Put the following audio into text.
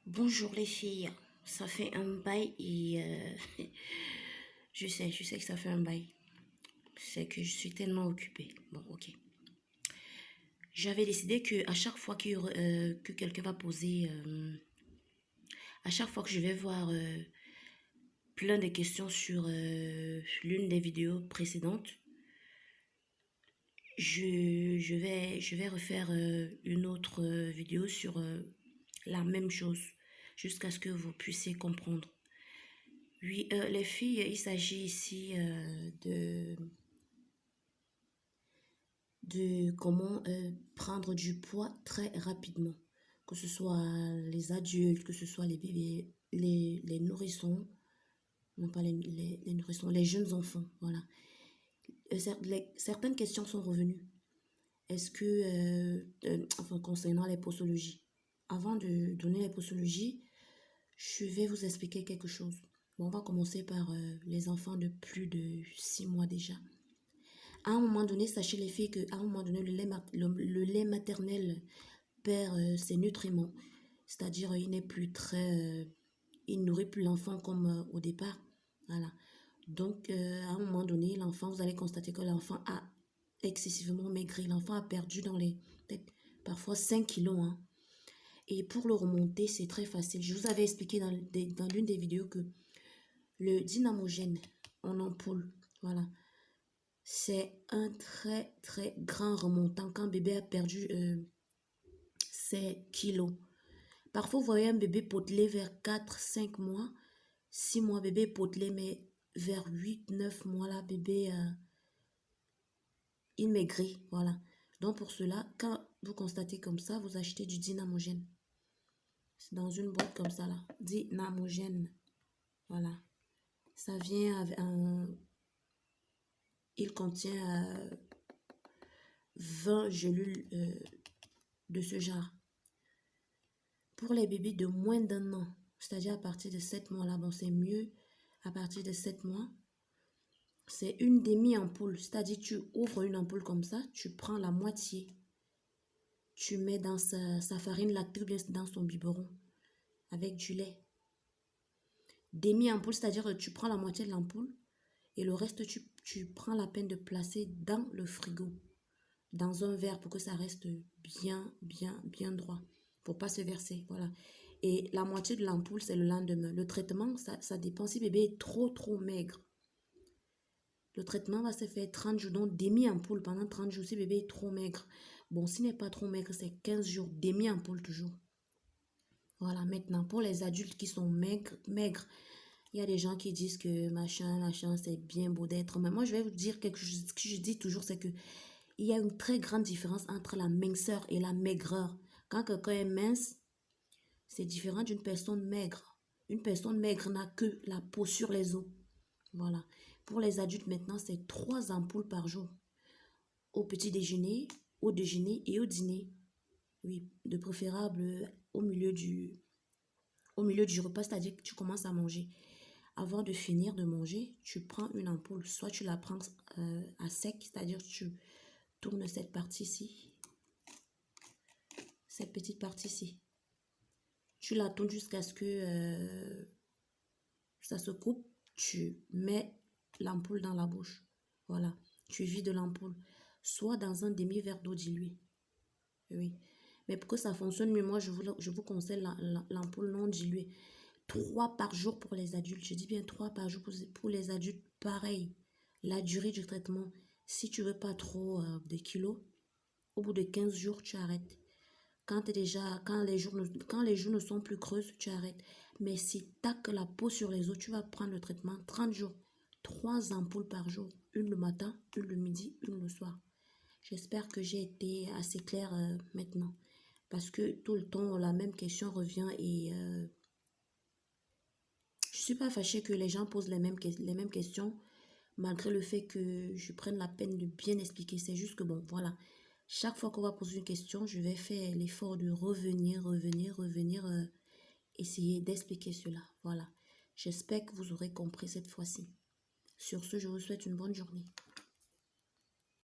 Bonjour les filles, ça fait un bail et je sais que ça fait un bail. C'est que je suis tellement occupée. Bon, ok. J'avais décidé que à chaque fois que quelqu'un va poser, à chaque fois que je vais voir plein de questions sur l'une des vidéos précédentes, je vais refaire une autre vidéo sur la même chose jusqu'à ce que vous puissiez comprendre. Oui, les filles, il s'agit ici de comment prendre du poids très rapidement. Que ce soit les adultes, que ce soit les bébés, les nourrissons, non pas les nourrissons, les jeunes enfants, voilà. Certaines questions sont revenues. Est-ce que, enfin, concernant les posologies, avant de donner les posologies, je vais vous expliquer quelque chose. Bon, on va commencer par les enfants de plus de 6 mois déjà. À un moment donné, sachez les filles qu'à un moment donné, le lait maternel perd ses nutriments. C'est-à-dire, il n'est plus très... il nourrit plus l'enfant comme au départ. Voilà. Donc, à un moment donné, l'enfant, vous allez constater que l'enfant a excessivement maigri. L'enfant a perdu dans les... parfois 5 kilos. Hein. Et pour le remonter, c'est très facile. Je vous avais expliqué dans l'une des vidéos que le dynamogène en ampoule, voilà, c'est un très très grand remontant quand bébé a perdu ses kilos. Parfois, vous voyez un bébé potelé vers 4, 5 mois, 6 mois, bébé potelé, mais vers 8, 9 mois, là, bébé, il maigrit, voilà. Donc, pour cela, quand vous constatez comme ça, vous achetez du dynamogène. C'est dans une boîte comme ça, là. Dynamogène, voilà. Ça vient avec un... Il contient 20 gélules de ce genre. Pour les bébés de moins d'un an, c'est-à-dire à partir de 7 mois, là, bon, c'est mieux. À partir de 7 mois, c'est une demi-ampoule. C'est-à-dire, tu ouvres une ampoule comme ça, tu prends la moitié. Tu mets dans sa farine lactée ou bien dans son biberon avec du lait. Demi-ampoule, c'est-à-dire que tu prends la moitié de l'ampoule et le reste, tu prends la peine de placer dans le frigo, dans un verre pour que ça reste bien droit, pour pas se verser, voilà. Et la moitié de l'ampoule, c'est le lendemain. Le traitement, ça dépend si bébé est trop maigre. Le traitement va se faire 30 jours, donc demi-ampoule pendant 30 jours si bébé est trop maigre. Bon, s'il n'est pas trop maigre, c'est 15 jours, demi-ampoule toujours. Voilà, maintenant, pour les adultes qui sont maigres, il y a des gens qui disent que machin, c'est bien beau d'être. Mais moi, je vais vous dire quelque chose. Ce que je dis toujours, c'est que il y a une très grande différence entre la minceur et la maigreur. Quand quelqu'un est mince, c'est différent d'une personne maigre. Une personne maigre n'a que la peau sur les os. Voilà. Pour les adultes, maintenant, c'est 3 ampoules par jour. Au petit déjeuner, au déjeuner et au dîner. Oui, de préférable au milieu du repas, c'est-à-dire que tu commences à manger. Avant de finir de manger, tu prends une ampoule. Soit tu la prends à sec, c'est-à-dire que tu tournes cette partie-ci, cette petite partie-ci. Tu la tournes jusqu'à ce que ça se coupe. Tu mets l'ampoule dans la bouche. Voilà, tu vides l'ampoule. Soit dans un demi-verre d'eau diluée. Oui. Mais pour que ça fonctionne mieux, moi, je vous conseille l'ampoule non diluée. 3 par jour pour les adultes. Je dis bien 3 par jour pour les adultes. Pareil, la durée du traitement. Si tu veux pas trop de kilos, au bout de 15 jours, tu arrêtes. Quand les jours ne sont plus creuses, tu arrêtes. Mais si tu n'as que la peau sur les os, tu vas prendre le traitement 30 jours. 3 ampoules par jour. Une le matin, une le midi, une le soir. J'espère que j'ai été assez claire maintenant. Parce que tout le temps, la même question revient et je ne suis pas fâchée que les gens posent les mêmes questions, malgré le fait que je prenne la peine de bien expliquer. C'est juste que bon, voilà. Chaque fois qu'on va poser une question, je vais faire l'effort de revenir, essayer d'expliquer cela. Voilà. J'espère que vous aurez compris cette fois-ci. Sur ce, je vous souhaite une bonne journée.